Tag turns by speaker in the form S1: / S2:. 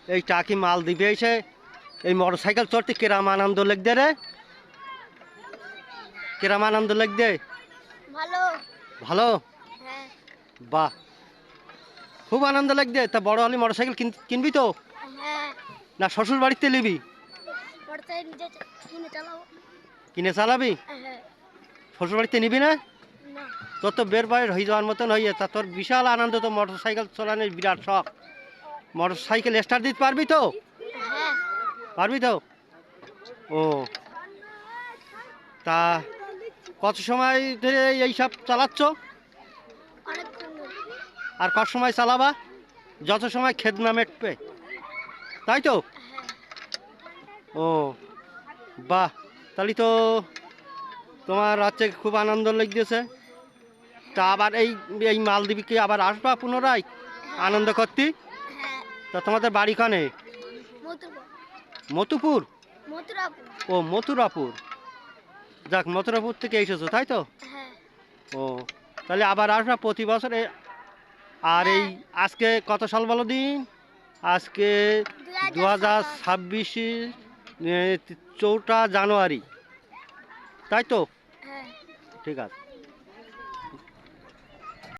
S1: এই টাকি মাল দিবে এসে এই মোটর সাইকেল চড়তে কিরাম আনন্দ লাগবে রে? কিরাম আনন্দ লাগবে?
S2: ভালো।
S1: ভালো?
S2: হ্যাঁ।
S1: বাহ, খুব আনন্দ লাগবে। তা বড় হলে মোটর সাইকেল কিনবি তো?
S2: হ্যাঁ।
S1: না শ্বশুর বাড়িতে নিবি?
S2: মোটরসাইকেল নিজে কিনে চালাবো।
S1: কিনে চালাবি?
S2: হ্যাঁ।
S1: শ্বশুর বাড়িতে নিবি না?
S2: না।
S1: তোর তো বের বাইর হয়ে যাওয়ার মতন হয়ে, তা তোর বিশাল আনন্দ তো, মোটর সাইকেল চালানোর বিরাট শখ। মোটর সাইকেল স্টার্ট দিতে পারবি তো?
S2: হ্যাঁ।
S1: পারবি তো? ও, তা কত সময় ধরে এইসব চালাচ্ছ?
S2: অনেকক্ষণ ধরে।
S1: আর কত সময় চালাবা? যত সময় খেদ না মেটবে, তাই তো?
S2: হ্যাঁ।
S1: ও বাহ, তাহলে তো তোমার হচ্ছে খুব আনন্দ লেগেছে। তা আবার এই এই মালদ্বীপে আবার আসবা পুনরায় আনন্দ করতে?
S2: হ্যাঁ।
S1: তা তোমাদের বাড়ি কানে?
S2: মথুরাপুর।
S1: মতুপুর?
S2: মথুরাপুর।
S1: ও মথুরাপুর, যাক মথুরাপুর থেকে এসেছো তাই তো?
S2: হ্যাঁ।
S1: ও, তাহলে আবার আসবা প্রতি বছরে। আর এই আজকে কত সাল বলো দিন? আজকে 2026 4টা জানুয়ারি, তাই তো?
S2: হ্যাঁ।
S1: ঠিক আছে।